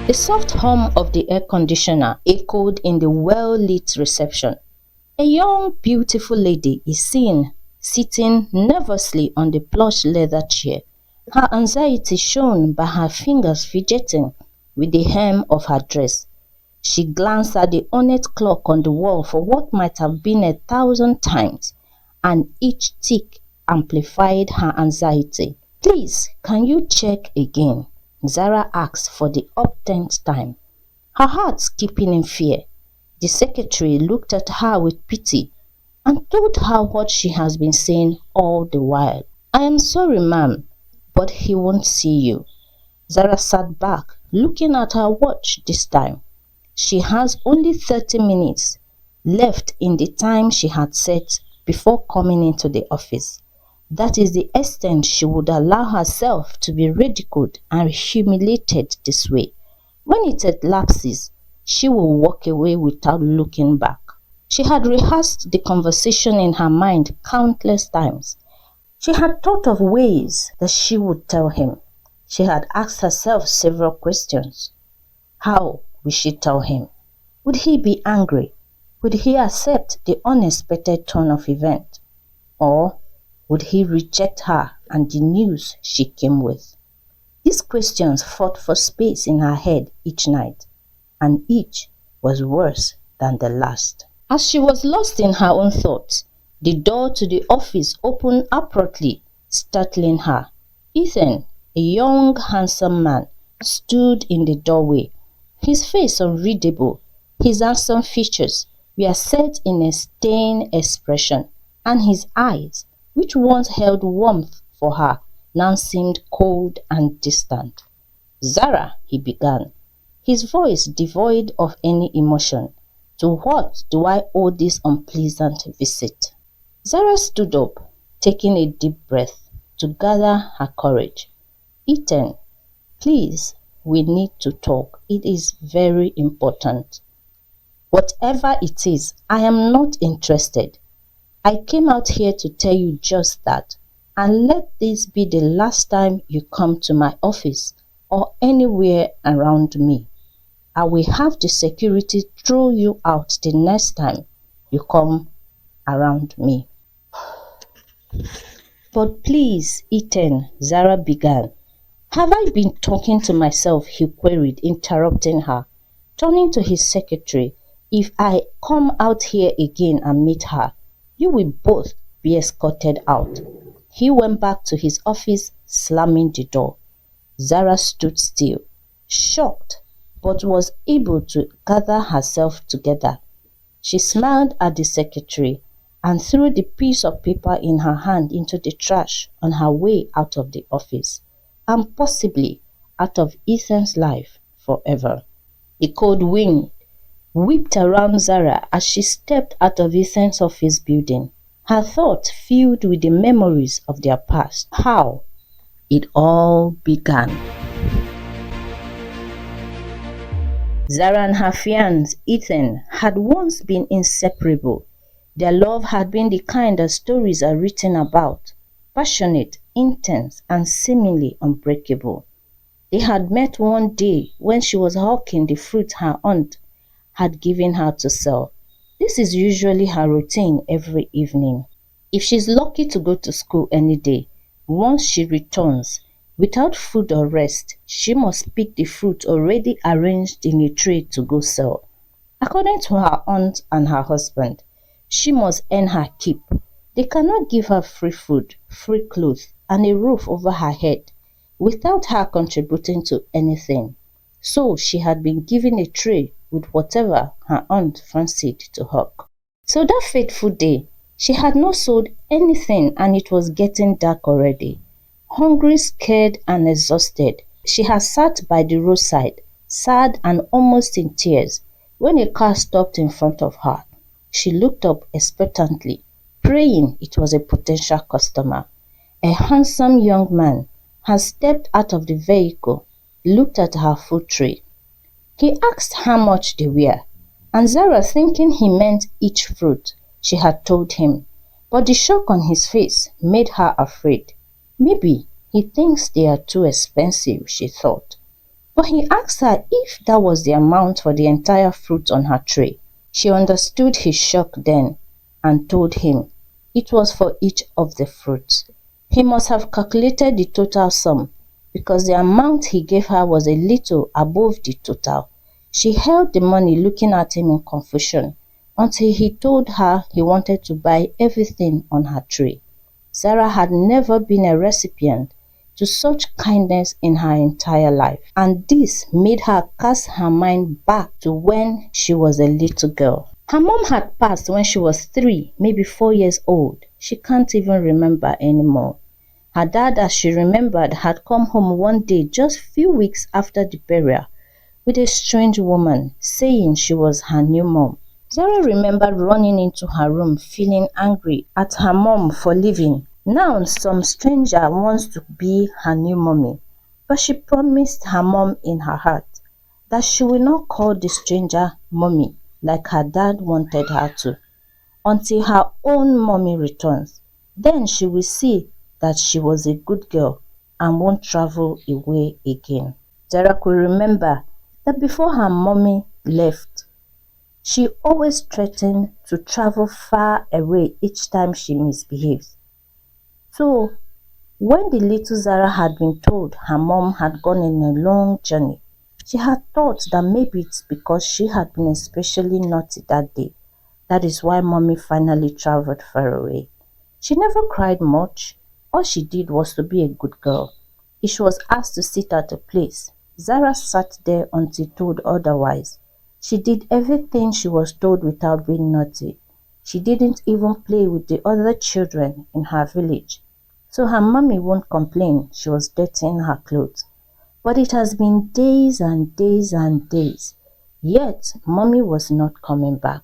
The soft hum of the air conditioner echoed in the well-lit reception. A young, beautiful lady is seen sitting nervously on the plush leather chair, her anxiety shown by her fingers fidgeting with the hem of her dress. She glanced at the ornate clock on the wall for what might have been 1,000 times, and each tick amplified her anxiety. "Please, can you check again?" Zara asked for the up-tenth time, her heart skipping in fear. The secretary looked at her with pity and told her what she has been saying all the while. "I am sorry, ma'am, but he won't see you." Zara sat back, looking at her watch this time. She has only 30 minutes left in the time she had set before coming into the office. That is the extent she would allow herself to be ridiculed and humiliated this way. When it elapses, she will walk away without looking back. She had rehearsed the conversation in her mind countless times. She had thought of ways that she would tell him. She had asked herself several questions. How will she tell him? Would he be angry? Would he accept the unexpected turn of events? Or would he reject her and the news she came with? These questions fought for space in her head each night, and each was worse than the last. As she was lost in her own thoughts, the door to the office opened abruptly, startling her. Ethan, a young, handsome man, stood in the doorway. His face unreadable, his handsome features were set in a stern expression, and his eyes, which once held warmth for her, now seemed cold and distant. "Zara," he began, his voice devoid of any emotion, "to what do I owe this unpleasant visit?" Zara stood up, taking a deep breath to gather her courage. "Ethan, please, we need to talk. It is very important." "Whatever it is, I am not interested. I came out here to tell you just that, and let this be the last time you come to my office or anywhere around me. I will have the security throw you out the next time you come around me." "But please, Ethan," Zara began. "Have I been talking to myself?" he queried, interrupting her. Turning to his secretary, "If I come out here again and meet her, you will both be escorted out." He went back to his office, slamming the door. Zara stood still, shocked, but was able to gather herself together. She smiled at the secretary and threw the piece of paper in her hand into the trash on her way out of the office, and possibly out of Ethan's life forever. The cold wind whipped around Zara as she stepped out of Ethan's office building, her thoughts filled with the memories of their past, how it all began. Zara and her fiancé, Ethan, had once been inseparable. Their love had been the kind that stories are written about, passionate, intense, and seemingly unbreakable. They had met one day when she was hawking the fruit her aunt had given her to sell. This is usually her routine every evening. If she's lucky to go to school any day, once she returns, without food or rest, she must pick the fruit already arranged in a tray to go sell. According to her aunt and her husband, she must earn her keep. They cannot give her free food, free clothes, and a roof over her head without her contributing to anything. So she had been given a tray with whatever her aunt fancied to hawk. So that fateful day, she had not sold anything, and it was getting dark already. Hungry, scared, and exhausted, she had sat by the roadside, sad and almost in tears, when a car stopped in front of her. She looked up expectantly, praying it was a potential customer. A handsome young man had stepped out of the vehicle, looked at her food tray. He asked how much they were, and Zara, thinking he meant each fruit, she had told him. But the shock on his face made her afraid. Maybe he thinks they are too expensive, she thought. But he asked her if that was the amount for the entire fruit on her tray. She understood his shock then and told him it was for each of the fruits. He must have calculated the total sum because the amount he gave her was a little above the total. She held the money looking at him in confusion until he told her he wanted to buy everything on her tray. Sarah had never been a recipient to such kindness in her entire life, and this made her cast her mind back to when she was a little girl. Her mom had passed when she was 3, maybe 4 years old. She can't even remember anymore. Her dad, as she remembered, had come home one day just few weeks after the burial with a strange woman saying she was her new mom. Zara remembered running into her room feeling angry at her mom for leaving. Now some stranger wants to be her new mommy, but she promised her mom in her heart that she will not call the stranger mommy like her dad wanted her to until her own mommy returns. Then she will see that she was a good girl and won't travel away again. Zara could remember that before her mommy left, she always threatened to travel far away each time she misbehaves. So, when the little Zara had been told her mom had gone on a long journey, she had thought that maybe it's because she had been especially naughty that day. That is why mommy finally traveled far away. She never cried much. All she did was to be a good girl. If she was asked to sit at a place, Zara sat there until told otherwise. She did everything she was told without being naughty. She didn't even play with the other children in her village, so her mommy won't complain she was dirtying her clothes. But it has been days and days and days, yet mommy was not coming back.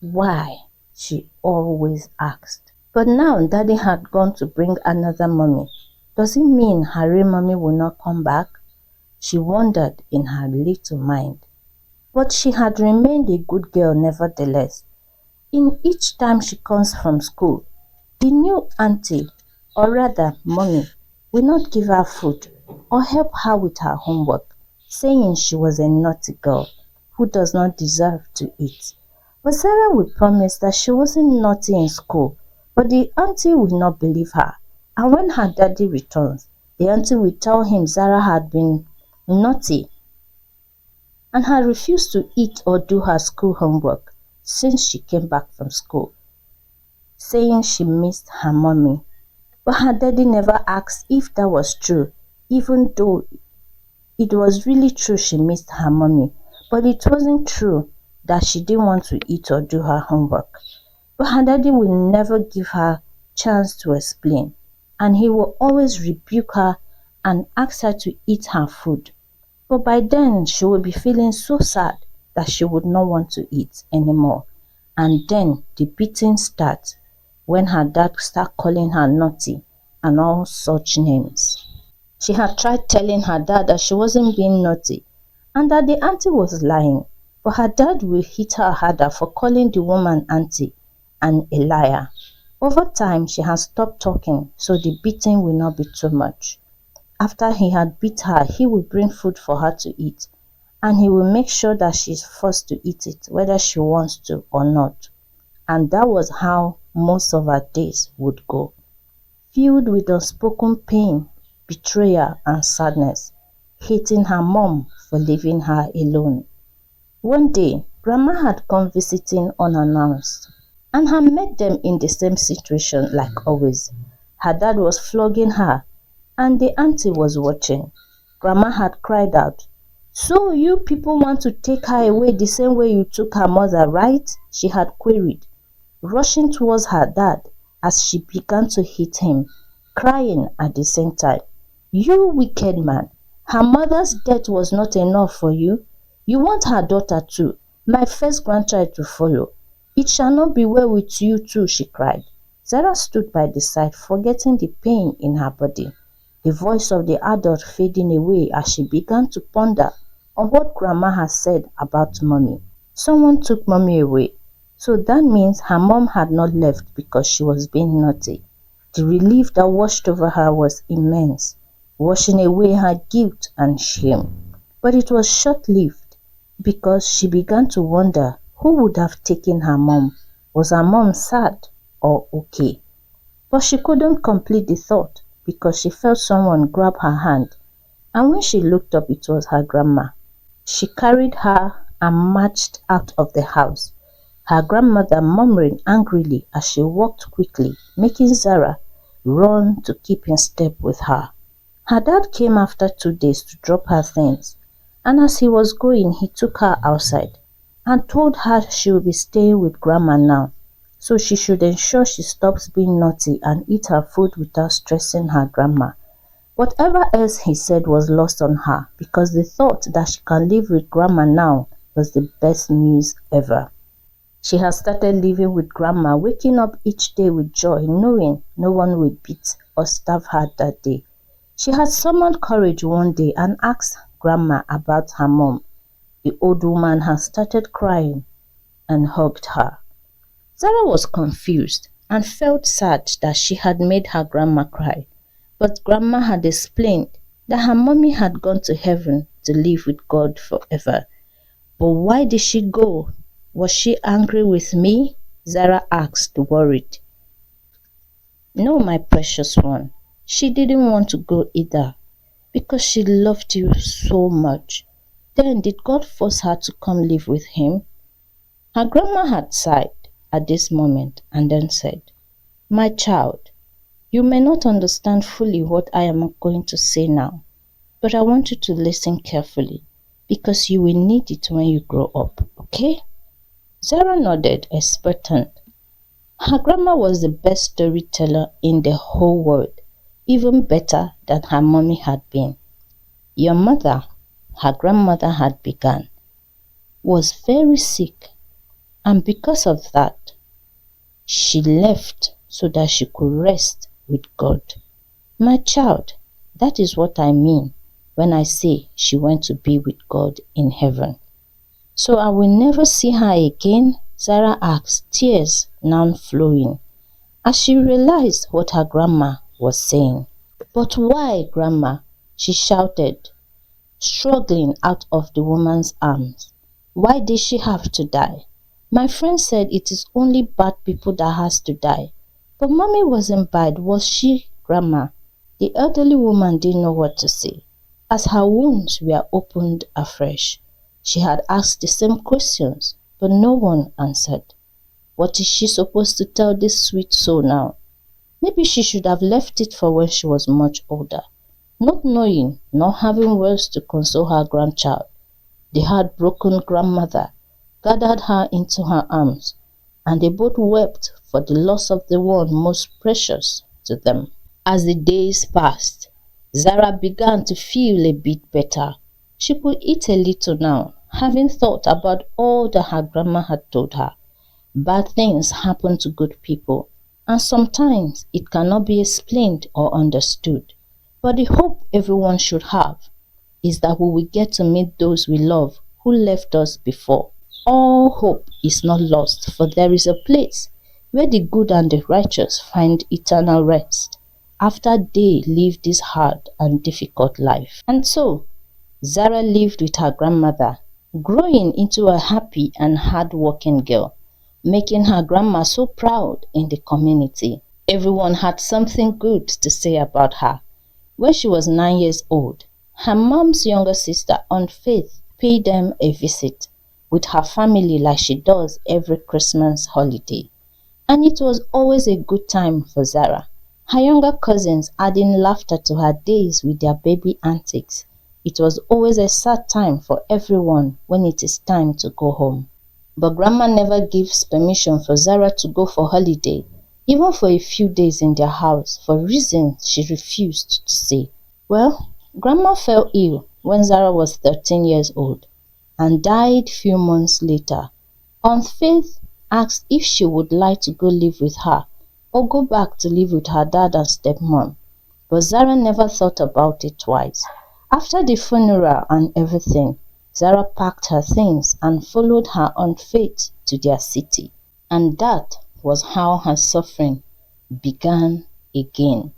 Why? She always asked. But now daddy had gone to bring another mommy. Does it mean her real mommy will not come back? She wondered in her little mind. But she had remained a good girl nevertheless. In each time she comes from school, the new auntie, or rather mommy, will not give her food or help her with her homework, saying she was a naughty girl who does not deserve to eat. But Sarah would promise that she wasn't naughty in school, but the auntie would not believe her. And when her daddy returns, the auntie will tell him Zara had been naughty and had refused to eat or do her school homework since she came back from school, saying she missed her mommy. But her daddy never asked if that was true, even though it was really true she missed her mommy. But it wasn't true that she didn't want to eat or do her homework. But her daddy will never give her chance to explain, and he will always rebuke her and ask her to eat her food. But by then she would be feeling so sad that she would not want to eat anymore. And then the beating starts when her dad starts calling her naughty and all such names. She had tried telling her dad that she wasn't being naughty and that the auntie was lying, but her dad will hit her harder for calling the woman auntie and a liar. Over time, she has stopped talking, so the beating will not be too much. After he had beat her, he will bring food for her to eat, and he will make sure that she's forced to eat it, whether she wants to or not. And that was how most of her days would go, filled with unspoken pain, betrayal, and sadness, hating her mom for leaving her alone. One day, Grandma had come visiting unannounced and had met them in the same situation like always. Her dad was flogging her and the auntie was watching. Grandma had cried out, "So you people want to take her away the same way you took her mother, right?" she had queried, rushing towards her dad as she began to hit him, crying at the same time. "You wicked man! Her mother's death was not enough for you. You want her daughter too, my first grandchild to follow. It shall not be well with you too," she cried. Zara stood by the side, forgetting the pain in her body, the voice of the adult fading away as she began to ponder on what Grandma had said about mommy. Someone took mommy away, so that means her mom had not left because she was being naughty. The relief that washed over her was immense, washing away her guilt and shame. But it was short-lived because she began to wonder who would have taken her mom. Was her mom sad or okay? But she couldn't complete the thought because she felt someone grab her hand, and when she looked up it was her grandma. She carried her and marched out of the house, her grandmother murmuring angrily as she walked quickly, making Zara run to keep in step with her. Her dad came after 2 days to drop her things, and as he was going he took her outside and told her she would be staying with grandma now, so she should ensure she stops being naughty and eat her food without stressing her grandma. Whatever else he said was lost on her because the thought that she can live with grandma now was the best news ever. She had started living with grandma, waking up each day with joy, knowing no one would beat or starve her that day. She had summoned courage one day and asked grandma about her mom. The old woman had started crying and hugged her. Zara was confused and felt sad that she had made her grandma cry. But grandma had explained that her mommy had gone to heaven to live with God forever. But why did she go? Was she angry with me? Zara asked, worried. No, my precious one. She didn't want to go either because she loved you so much. Then did God force her to come live with him? Her grandma had sighed at this moment and then said, My child, you may not understand fully what I am going to say now, but I want you to listen carefully because you will need it when you grow up, okay? Zara nodded, expectant. Her grandma was the best storyteller in the whole world, even better than her mommy had been. Your mother, her grandmother had begun, was very sick, and because of that, she left so that she could rest with God. My child, that is what I mean when I say she went to be with God in heaven. So I will never see her again? Zara asked, tears now flowing, as she realized what her grandma was saying. But why, grandma? She shouted, struggling out of the woman's arms. Why did she have to die? My friend said it is only bad people that has to die. But mommy wasn't bad, was she, grandma? The elderly woman didn't know what to say, as her wounds were opened afresh. She had asked the same questions, but no one answered. What is she supposed to tell this sweet soul now? Maybe she should have left it for when she was much older. Not knowing, not having words to console her grandchild, the heartbroken grandmother gathered her into her arms, and they both wept for the loss of the one most precious to them. As the days passed, Zara began to feel a bit better. She could eat a little now, having thought about all that her grandma had told her. Bad things happen to good people, and sometimes it cannot be explained or understood. But the hope everyone should have is that we will get to meet those we love who left us before. All hope is not lost, for there is a place where the good and the righteous find eternal rest after they live this hard and difficult life. And so, Zara lived with her grandmother, growing into a happy and hard-working girl, making her grandma so proud in the community. Everyone had something good to say about her. When she was 9 years old, her mom's younger sister, Aunt Faith, paid them a visit with her family like she does every Christmas holiday. And it was always a good time for Zara. Her younger cousins adding laughter to her days with their baby antics. It was always a sad time for everyone when it is time to go home. But Grandma never gives permission for Zara to go for holiday, even for a few days in their house, for reasons she refused to say. Well, Grandma fell ill when Zara was 13 years old and died few months later. Aunt Faith asked if she would like to go live with her or go back to live with her dad and stepmom, but Zara never thought about it twice. After the funeral and everything, Zara packed her things and followed her Aunt Faith to their city. And that was how her suffering began again.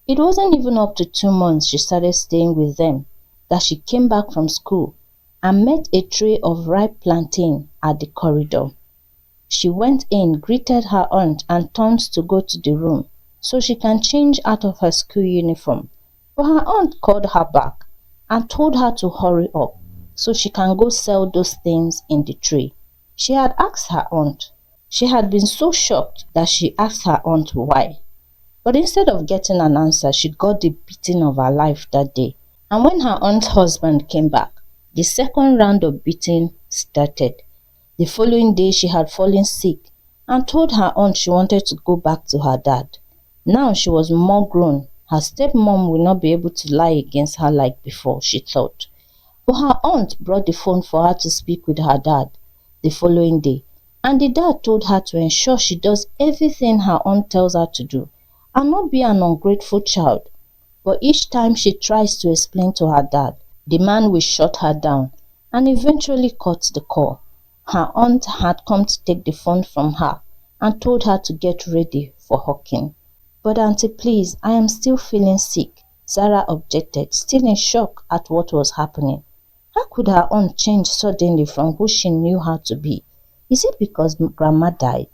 It wasn't even up to 2 months she started staying with them that she came back from school and met a tray of ripe plantain at the corridor. She went in, greeted her aunt, and turned to go to the room so she can change out of her school uniform. But her aunt called her back and told her to hurry up so she can go sell those things in the tray. She had asked her aunt. She had been so shocked that she asked her aunt why. But instead of getting an answer, she got the beating of her life that day. And when her aunt's husband came back, the second round of beating started. The following day, she had fallen sick and told her aunt she wanted to go back to her dad. Now she was more grown. Her stepmom would not be able to lie against her like before, she thought. But her aunt brought the phone for her to speak with her dad the following day. And the dad told her to ensure she does everything her aunt tells her to do and not be an ungrateful child. But each time she tries to explain to her dad, the man will shut her down and eventually cut the call. Her aunt had come to take the phone from her and told her to get ready for hawking. But auntie, please, I am still feeling sick, Zara objected, still in shock at what was happening. How could her aunt change suddenly from who she knew her to be? Is it because grandma died?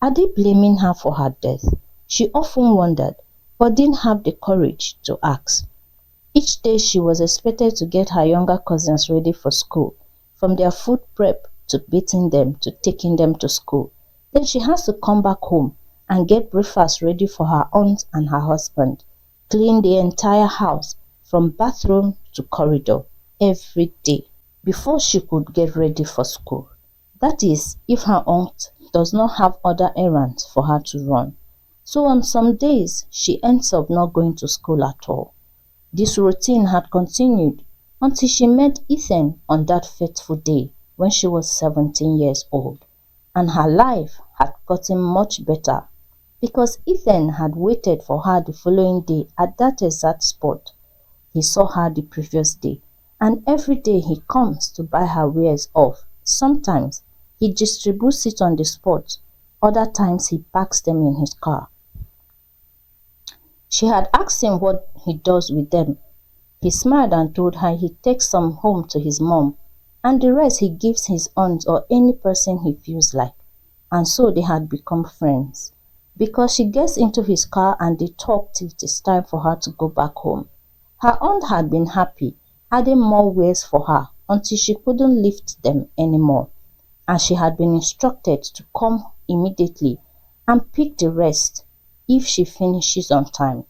Are they blaming her for her death? She often wondered, but didn't have the courage to ask. Each day she was expected to get her younger cousins ready for school, from their food prep to bathing them to taking them to school. Then she has to come back home and get breakfast ready for her aunt and her husband, clean the entire house from bathroom to corridor every day before she could get ready for school. That is, if her aunt does not have other errands for her to run. So on some days, she ends up not going to school at all. This routine had continued until she met Ethan on that fateful day when she was 17 years old, and her life had gotten much better because Ethan had waited for her the following day at that exact spot. He saw her the previous day, and every day he comes to buy her wares off. Sometimes he distributes it on the spot, other times he packs them in his car. She had asked him what he does with them. He smiled and told her he takes some home to his mom, and the rest he gives his aunt or any person he feels like. And so they had become friends, because she gets into his car and they talk till it is time for her to go back home. Her aunt had been happy, adding more wares for her until she couldn't lift them anymore, and she had been instructed to come immediately and pick the rest if she finishes on time.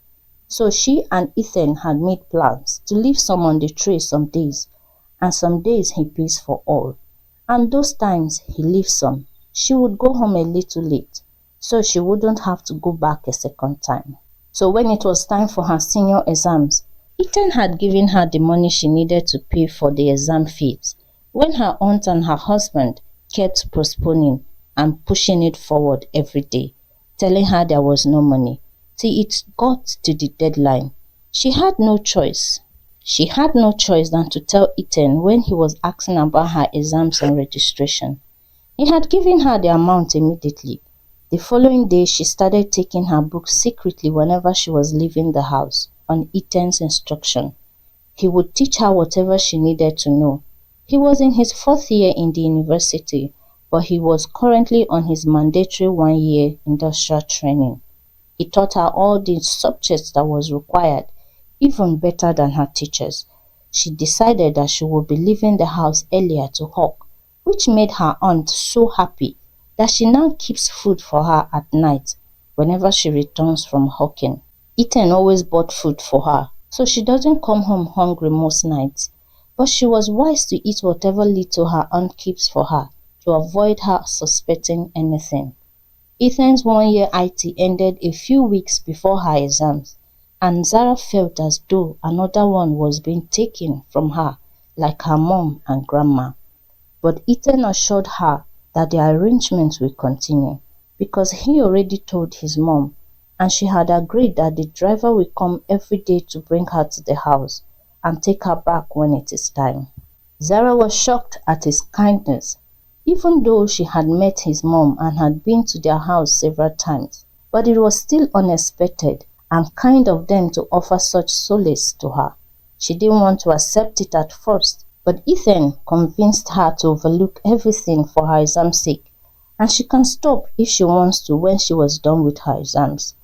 So she and Ethan had made plans to leave some on the tray some days, and some days he pays for all. And those times he leaves some, she would go home a little late, so she wouldn't have to go back a second time. So when it was time for her senior exams, Ethan had given her the money she needed to pay for the exam fees, when her aunt and her husband kept postponing and pushing it forward every day, telling her there was no money, till it got to the deadline. She had no choice. She had no choice than to tell Ethan when he was asking about her exams and registration. He had given her the amount immediately. The following day, she started taking her books secretly whenever she was leaving the house, on Ethan's instruction. He would teach her whatever she needed to know. He was in his 4th year in the university, but he was currently on his mandatory 1-year industrial training. He taught her all the subjects that was required, even better than her teachers. She decided that she would be leaving the house earlier to hawk, which made her aunt so happy that she now keeps food for her at night whenever she returns from hawking. Ethan always bought food for her, so she doesn't come home hungry most nights. But she was wise to eat whatever little her aunt keeps for her to avoid her suspecting anything. Ethan's 1-year IT ended a few weeks before her exams, and Zara felt as though another one was being taken from her, like her mom and grandma. But Ethan assured her that the arrangements will continue, because he already told his mom, and she had agreed that the driver will come every day to bring her to the house and take her back when it is time. Zara was shocked at his kindness, even though she had met his mom and had been to their house several times, but it was still unexpected and kind of them to offer such solace to her. She didn't want to accept it at first, but Ethan convinced her to overlook everything for her exam's sake, and she can stop if she wants to when she was done with her exams.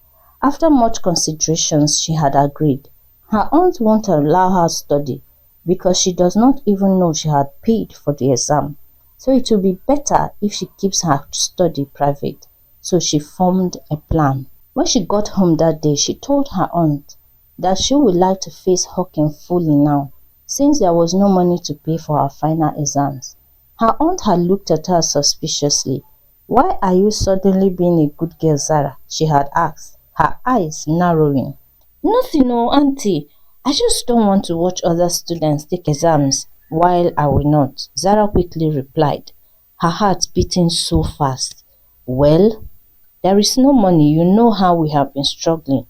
After much consideration, she had agreed. Her aunt won't allow her study because she does not even know she had paid for the exam. So it will be better if she keeps her study private. So she formed a plan. When she got home that day, she told her aunt that she would like to face Hawking fully now, since there was no money to pay for her final exams. Her aunt had looked at her suspiciously. "Why are you suddenly being a good girl, Zara?" she had asked, her eyes narrowing. "Nothing, oh, auntie. I just don't want to watch other students take exams while I will not," Zara quickly replied, her heart beating so fast. "Well, there is no money. You know how we have been struggling,"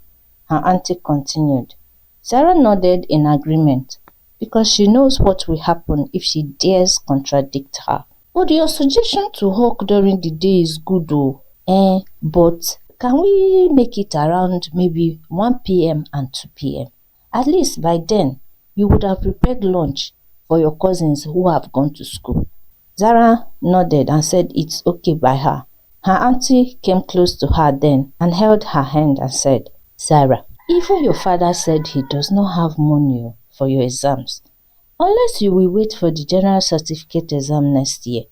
her auntie continued. Zara nodded in agreement because she knows what will happen if she dares contradict her. "But your suggestion to hawk during the day is good though. But can we make it around maybe 1 p.m. and 2 p.m.? At least by then, you would have prepared lunch for your cousins who have gone to school." Zara nodded and said it's okay by her. Her auntie came close to her then and held her hand and said, "Zara, even your father said he does not have money for your exams, unless you will wait for the general certificate exam next year.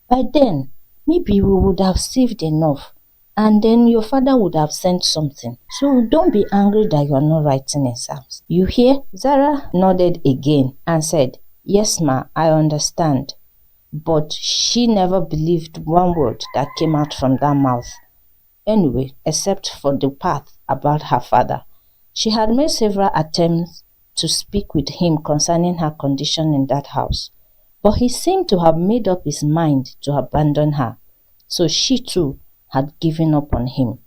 By then, maybe we would have saved enough, and then your father would have sent something. So don't be angry that you are not writing exams. You hear?" Zara nodded again and said, "Yes, ma, I understand." But she never believed one word that came out from that mouth. Anyway, except for the part about her father. She had made several attempts to speak with him concerning her condition in that house, but he seemed to have made up his mind to abandon her. So she too had given up on him,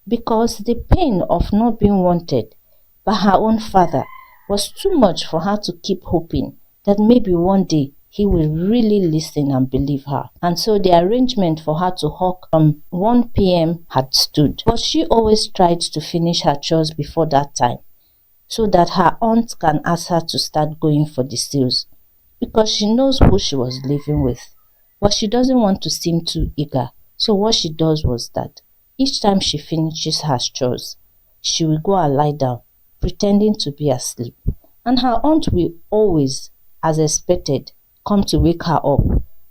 because the pain of not being wanted by her own father was too much for her to keep hoping that maybe one day he will really listen and believe her. And so the arrangement for her to hawk from 1 p.m. had stood. But she always tried to finish her chores before that time, so that her aunt can ask her to start going for the sales, because she knows who she was living with. But she doesn't want to seem too eager. So what she does was that each time she finishes her chores, she will go and lie down, pretending to be asleep. And her aunt will always, as expected, come to wake her up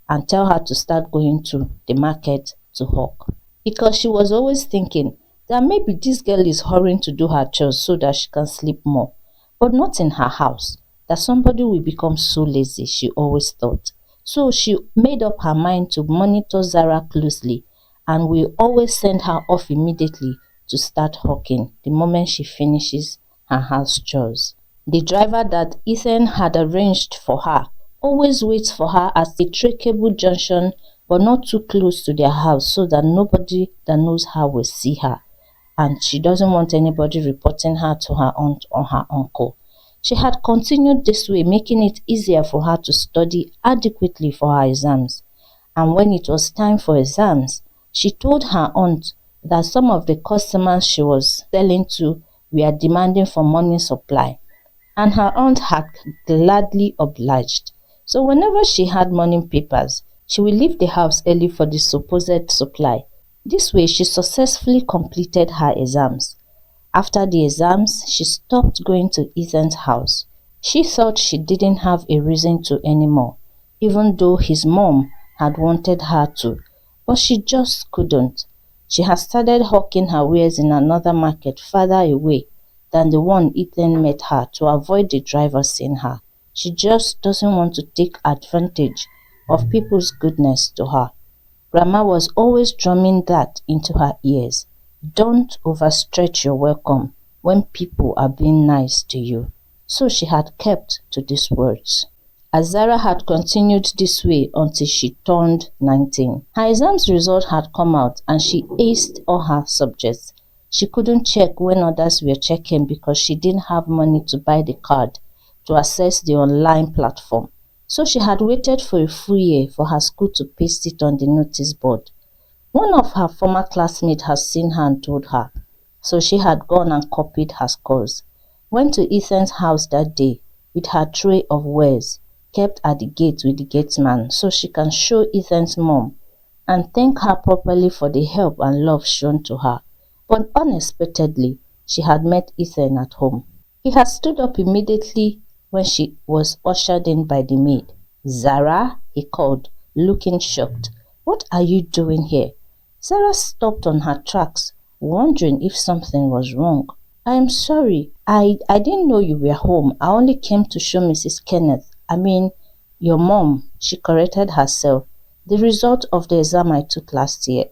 and tell her to start going to the market to hawk. Because she was always thinking that maybe this girl is hurrying to do her chores so that she can sleep more. But not in her house. That somebody will become so lazy, she always thought. So she made up her mind to monitor Zara closely and will always send her off immediately to start hawking the moment she finishes her house chores. The driver that Ethan had arranged for her always waits for her at a trackable junction, but not too close to their house, so that nobody that knows her will see her, and she doesn't want anybody reporting her to her aunt or her uncle. She had continued this way, making it easier for her to study adequately for her exams. And when it was time for exams, she told her aunt that some of the customers she was selling to were demanding for money supply, and her aunt had gladly obliged. So whenever she had morning papers, she would leave the house early for the supposed supply. This way, she successfully completed her exams. After the exams, she stopped going to Ethan's house. She thought she didn't have a reason to anymore, even though his mom had wanted her to, but she just couldn't. She had started hawking her wares in another market farther away than the one Ethan met her to avoid the driver seeing her. She just doesn't want to take advantage of people's goodness to her. Grandma was always drumming that into her ears. Don't overstretch your welcome when people are being nice to you. So she had kept to these words. As Zara had continued this way until she turned 19. Her exams result had come out and she aced all her subjects. She couldn't check when others were checking because she didn't have money to buy the card to access the online platform. So she had waited for a full year for her school to paste it on the notice board. One of her former classmates had seen her and told her, so she had gone and copied her scores. Went to Ethan's house that day, with her tray of wares, kept at the gate with the gateman so she can show Ethan's mom and thank her properly for the help and love shown to her. But unexpectedly, she had met Ethan at home. He had stood up immediately when she was ushered in by the maid. "Zara," he called, looking shocked. "What are you doing here?" Zara stopped on her tracks, wondering if something was wrong. "I am sorry. I didn't know you were home. I only came to show Mrs. Kenneth. I mean, your mom," she corrected herself, "the result of the exam I took last year."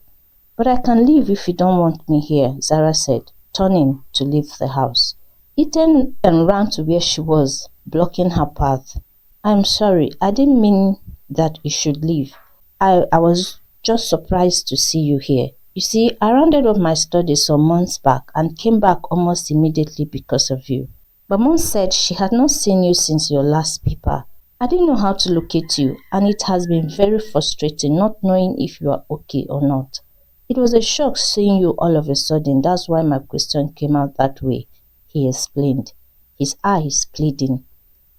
"But I can leave if you don't want me here," Zara said, turning to leave the house. Ethan ran to where she was, blocking her path. "I'm sorry. I didn't mean that you should leave. I was just surprised to see you here. You see, I rounded up my studies some months back and came back almost immediately because of you. But Mom said she had not seen you since your last paper. I didn't know how to locate you, and it has been very frustrating not knowing if you are okay or not. It was a shock seeing you all of a sudden. That's why my question came out that way," he explained, his eyes pleading.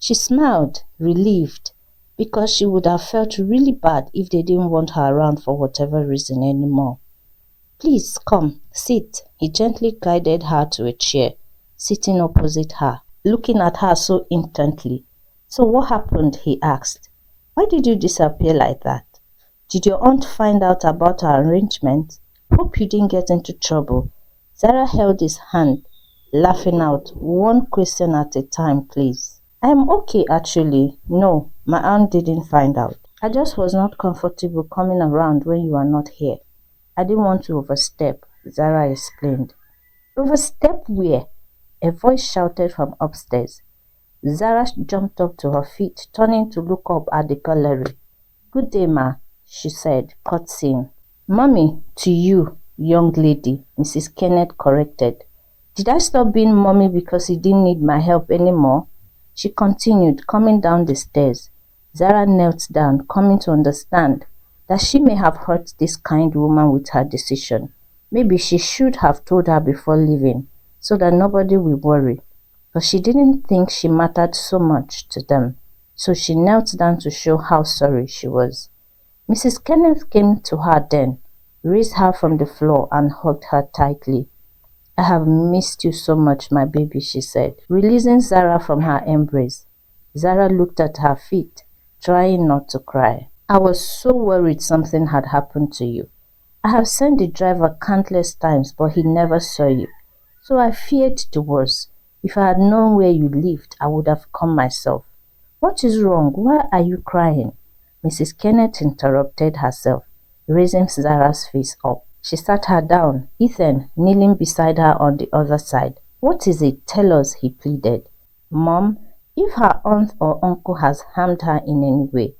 She smiled, relieved, because she would have felt really bad if they didn't want her around for whatever reason anymore. "Please come, sit." He gently guided her to a chair, sitting opposite her, looking at her so intently. "So what happened?" he asked. "Why did you disappear like that? Did your aunt find out about our arrangement? Hope you didn't get into trouble." Zara held his hand, laughing out. "One question at a time, please." "I am okay, actually. No, my aunt didn't find out. I just was not comfortable coming around when you are not here. I didn't want to overstep," Zara explained. "Overstep where?" a voice shouted from upstairs. Zara jumped up to her feet, turning to look up at the gallery. "Good day, ma," she said, curtsying. "Mommy, to you, young lady," Mrs. Kenneth corrected. "Did I stop being mommy because you didn't need my help anymore?" she continued, coming down the stairs. Zara knelt down, coming to understand that she may have hurt this kind woman with her decision. Maybe she should have told her before leaving, so that nobody will worry. But she didn't think she mattered so much to them, so she knelt down to show how sorry she was. Mrs. Kenneth came to her then, raised her from the floor and hugged her tightly. "I have missed you so much, my baby," she said, releasing Zara from her embrace. Zara looked at her feet, trying not to cry. "I was so worried something had happened to you. I have sent the driver countless times, but he never saw you. So I feared the worst. If I had known where you lived, I would have come myself." "What is wrong? Why are you crying?" Mrs. Kenneth interrupted herself, raising Zara's face up. She sat her down, Ethan kneeling beside her on the other side. "What is it? Tell us," he pleaded. "Mom, if her aunt or uncle has harmed her in any way,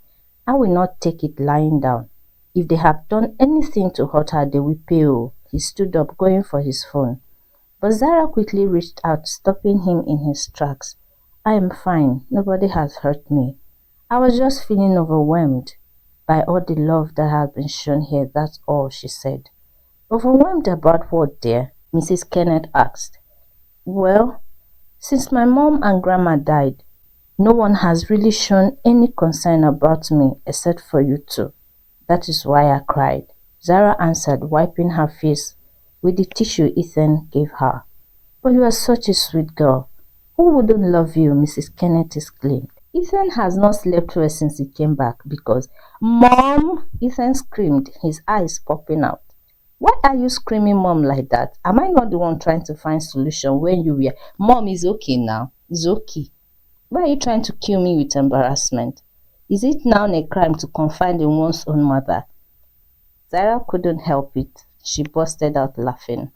I will not take it lying down. If they have done anything to hurt her, they will pay." He stood up, going for his phone. But Zara quickly reached out, stopping him in his tracks. "I am fine. Nobody has hurt me. I was just feeling overwhelmed by all the love that has been shown here, that's all," she said. "Overwhelmed about what, dear?" Mrs. Kenneth asked. "Well, since my mom and grandma died, no one has really shown any concern about me except for you two. That is why I cried," Zara answered, wiping her face with the tissue Ethan gave her. "But you are such a sweet girl. Who wouldn't love you?" Mrs. Kenneth exclaimed. "Ethan has not slept well since he came back because—" "Mom!" Ethan screamed, his eyes popping out. "Why are you screaming mom like that? Am I not the one trying to find solution when you were—" "Mom is okay now. It's okay. Why are you trying to kill me with embarrassment? Is it now a crime to confide in one's own mother?" Zara couldn't help it. She busted out laughing.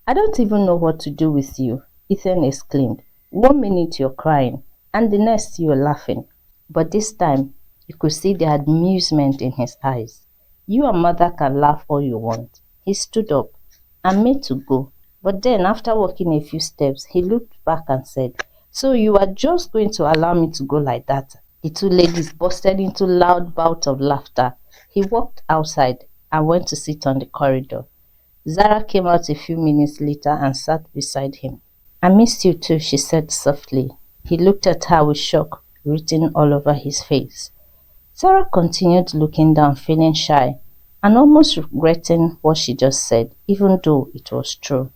"I don't even know what to do with you," Ethan exclaimed. "One minute you're crying, and the next you're laughing." But this time, you could see the amusement in his eyes. "You and mother can laugh all you want." He stood up and made to go. But then, after walking a few steps, he looked back and said, "So you are just going to allow me to go like that?" The two ladies busted into loud bouts of laughter. He walked outside and went to sit on the corridor. Zara came out a few minutes later and sat beside him. "I missed you too," she said softly. He looked at her with shock written all over his face. Sarah continued looking down, feeling shy and almost regretting what she just said, even though it was true.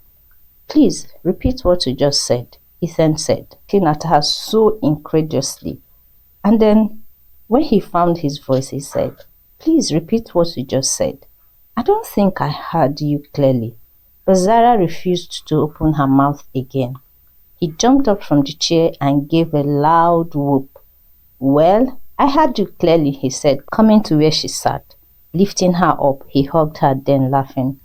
Please repeat what you just said, Ethan said, looking at her so incredulously. And then, when he found his voice, he said, Please repeat what you just said. I don't think I heard you clearly. But Zara refused to open her mouth again. He jumped up from the chair and gave a loud whoop. Well, I heard you clearly, he said, coming to where she sat. Lifting her up, he hugged her, then laughing.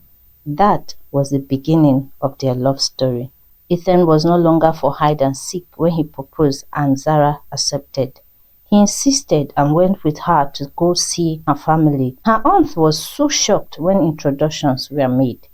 That was the beginning of their love story. Ethan was no longer for hide and seek when he proposed, and Zara accepted. He insisted and went with her to go see her family. Her aunt was so shocked when introductions were made.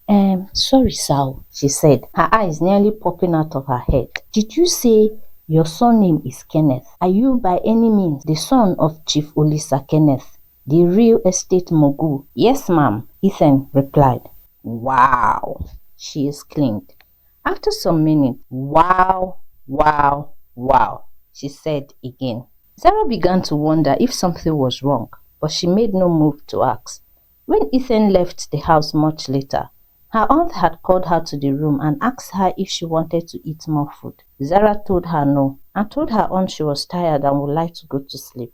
Sorry, Sal, she said, her eyes nearly popping out of her head. Did you say your son name is Kenneth? Are you by any means the son of Chief Olisa Kenneth, the real estate mogul? Yes, ma'am, Ethan replied. Wow, she exclaimed. After some minutes, wow, wow, wow, she said again. Sarah began to wonder if something was wrong, but she made no move to ask. When Ethan left the house much later, her aunt had called her to the room and asked her if she wanted to eat more food. Zara told her no and told her aunt she was tired and would like to go to sleep,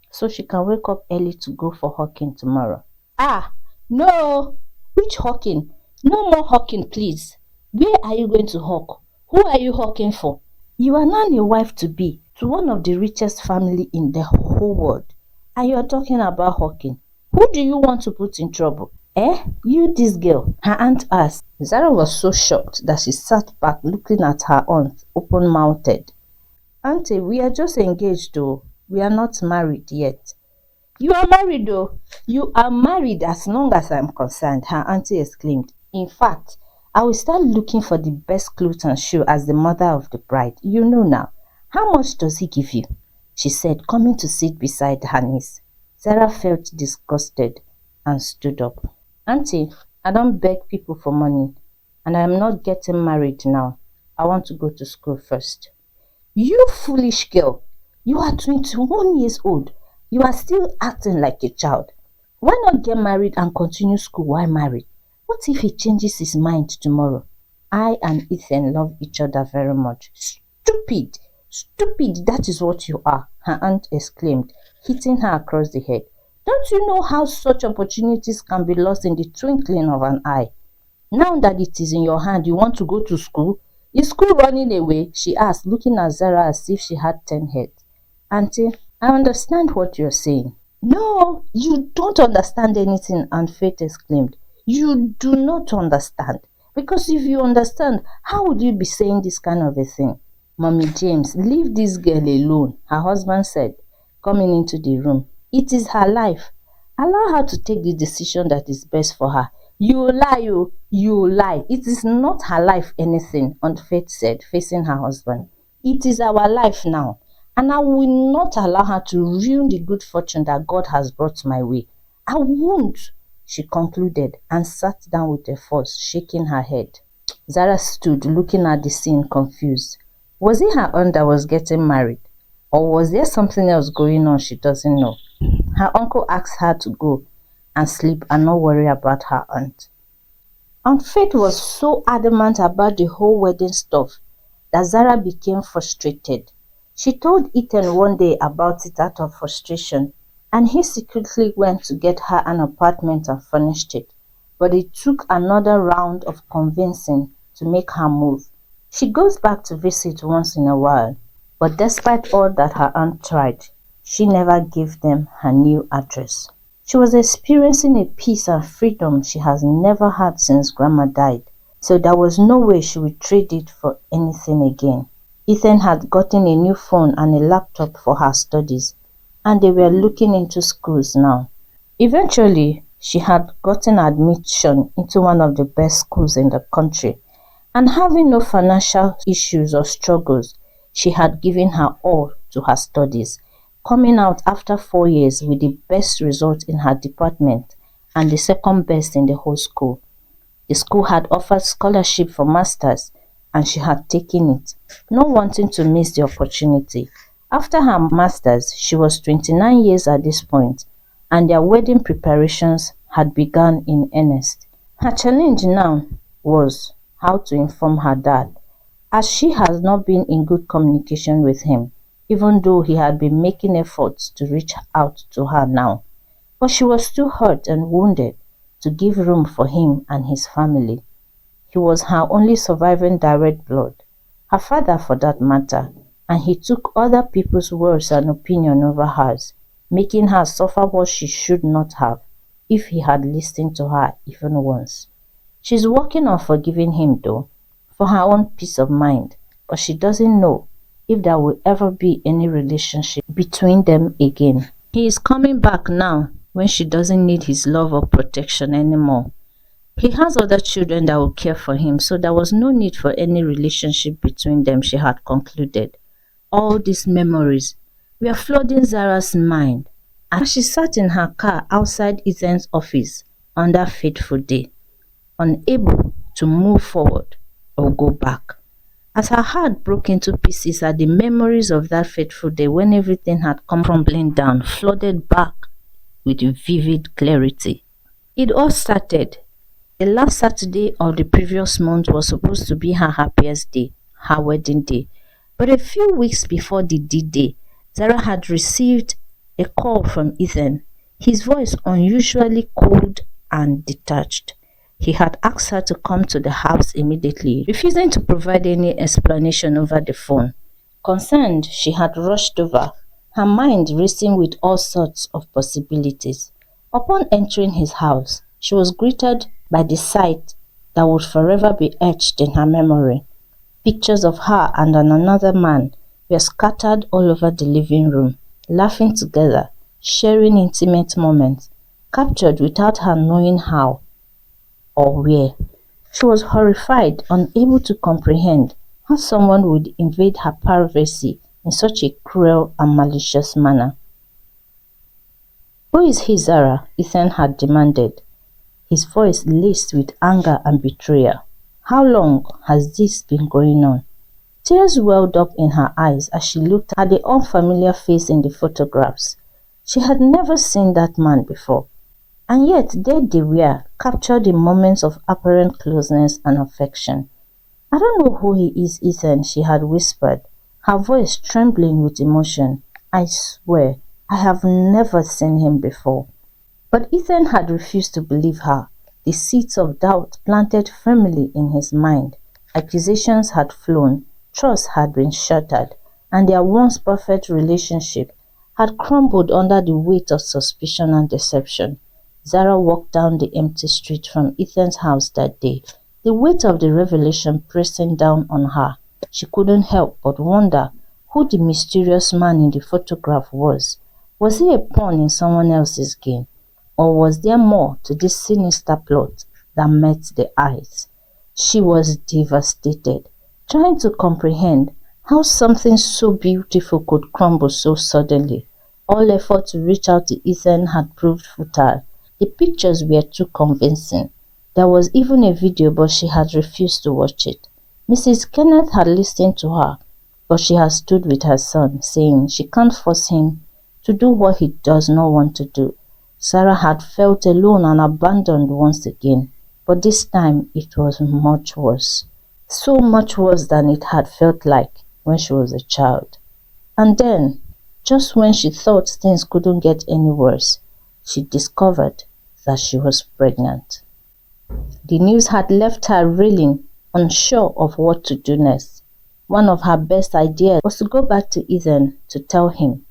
so she can wake up early to go for hawking tomorrow. Ah, no! Which hawking? No more hawking, please. Where are you going to hawk? Who are you hawking for? You are now a wife-to-be to one of the richest family in the whole world, and you are talking about hawking. Who do you want to put in trouble? You this girl, her aunt asked. Zara was so shocked that she sat back looking at her aunt, open-mouthed. Auntie, we are just engaged though. We are not married yet. You are married though. You are married as long as I'm concerned, her auntie exclaimed. In fact, I will start looking for the best clothes and shoe as the mother of the bride. You know now. How much does he give you? She said, coming to sit beside her niece. Sarah felt disgusted and stood up. Auntie, I don't beg people for money, and I am not getting married now. I want to go to school first. You foolish girl! You are 21 years old. You are still acting like a child. Why not get married and continue school while married? What if he changes his mind tomorrow? I and Ethan love each other very much. Stupid! Stupid, that is what you are, her aunt exclaimed, hitting her across the head. Don't you know how such opportunities can be lost in the twinkling of an eye? Now that it is in your hand, you want to go to school? Is school running away? She asked, looking at Zara as if she had 10 heads. Auntie, I understand what you're saying. No, you don't understand anything, Aunt Faith exclaimed. You do not understand. Because if you understand, how would you be saying this kind of a thing? Mommy James, leave this girl alone, her husband said, coming into the room. It is her life. Allow her to take the decision that is best for her. You lie, you lie. It is not her life anything, Aunt Faith said, facing her husband. It is our life now, and I will not allow her to ruin the good fortune that God has brought my way. I won't, she concluded, and sat down with a force, shaking her head. Zara stood looking at the scene, confused. Was it her aunt that was getting married? Or was there something else going on she doesn't know? Her uncle asked her to go and sleep and not worry about her aunt. Aunt Faith was so adamant about the whole wedding stuff that Zara became frustrated. She told Ethan one day about it out of frustration, and he secretly went to get her an apartment and furnished it. But it took another round of convincing to make her move. She goes back to visit once in a while, but despite all that her aunt tried, she never gave them her new address. She was experiencing a peace and freedom she has never had since Grandma died, so there was no way she would trade it for anything again. Ethan had gotten a new phone and a laptop for her studies, and they were looking into schools now. Eventually, she had gotten admission into one of the best schools in the country, and having no financial issues or struggles, she had given her all to her studies, coming out after 4 years with the best result in her department and the second best in the whole school. The school had offered scholarship for masters, and she had taken it, not wanting to miss the opportunity. After her master's, she was 29 years at this point, and their wedding preparations had begun in earnest. Her challenge now was how to inform her dad, as she has not been in good communication with him, even though he had been making efforts to reach out to her now. But she was too hurt and wounded to give room for him and his family. He was her only surviving direct blood, her father for that matter, and he took other people's words and opinion over hers, making her suffer what she should not have if he had listened to her even once. She's working on forgiving him though, for her own peace of mind, but she doesn't know if there will ever be any relationship between them again. He is coming back now when she doesn't need his love or protection anymore. He has other children that will care for him, so there was no need for any relationship between them, she had concluded. All these memories were flooding Zara's mind as she sat in her car outside Ethan's office on that fateful day, unable to move forward or go back. As her heart broke into pieces at the memories of that fateful day when everything had come crumbling down, flooded back with vivid clarity. It all started. The last Saturday of the previous month was supposed to be her happiest day, her wedding day. But a few weeks before the D-Day, Zara had received a call from Ethan, his voice unusually cold and detached. He had asked her to come to the house immediately, refusing to provide any explanation over the phone. Concerned, she had rushed over, her mind racing with all sorts of possibilities. Upon entering his house, she was greeted by the sight that would forever be etched in her memory. Pictures of her and another man were scattered all over the living room, laughing together, sharing intimate moments, captured without her knowing how or where. She was horrified, unable to comprehend how someone would invade her privacy in such a cruel and malicious manner. "Who is he, Zara?" Ethan had demanded, his voice laced with anger and betrayal. "How long has this been going on?" Tears welled up in her eyes as she looked at the unfamiliar face in the photographs. She had never seen that man before, and yet there they were, captured in moments of apparent closeness and affection. "I don't know who he is, Ethan," she had whispered, her voice trembling with emotion. "I swear, I have never seen him before." But Ethan had refused to believe her. The seeds of doubt planted firmly in his mind. Accusations had flown, trust had been shattered, and their once perfect relationship had crumbled under the weight of suspicion and deception. Zara walked down the empty street from Ethan's house that day, the weight of the revelation pressing down on her. She couldn't help but wonder who the mysterious man in the photograph was. Was he a pawn in someone else's game? Or was there more to this sinister plot that met the eyes? She was devastated, trying to comprehend how something so beautiful could crumble so suddenly. All effort to reach out to Ethan had proved futile. The pictures were too convincing. There was even a video, but she had refused to watch it. Mrs. Kenneth had listened to her, but she had stood with her son, saying she can't force him to do what he does not want to do. Zara had felt alone and abandoned once again, but this time it was much worse. So much worse than it had felt like when she was a child. And then, just when she thought things couldn't get any worse, she discovered that she was pregnant. The news had left her reeling, unsure of what to do next. One of her best ideas was to go back to Ethan to tell him.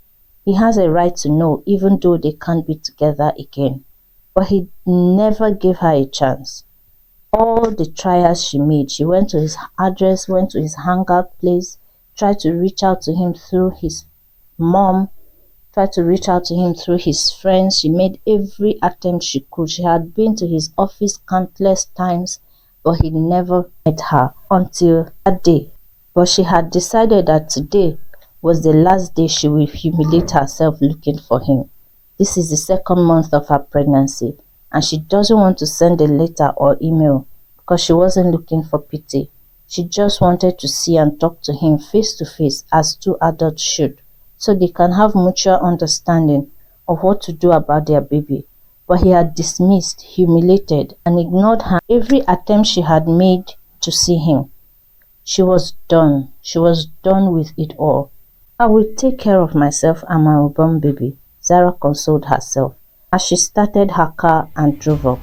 He has a right to know, even though they can't be together again. But he never gave her a chance. All the trials she made, she went to his address, went to his hangout place, tried to reach out to him through his mom, tried to reach out to him through his friends. She made every attempt she could. She had been to his office countless times, but he never met her until that day. But she had decided that today was the last day she would humiliate herself looking for him. This is the second month of her pregnancy, and she doesn't want to send a letter or email because she wasn't looking for pity. She just wanted to see and talk to him face to face as two adults should, so they can have mutual understanding of what to do about their baby. But he had dismissed, humiliated, and ignored her every attempt she had made to see him. She was done. She was done with it all. I will take care of myself and my unborn baby, Zara consoled herself as she started her car and drove up.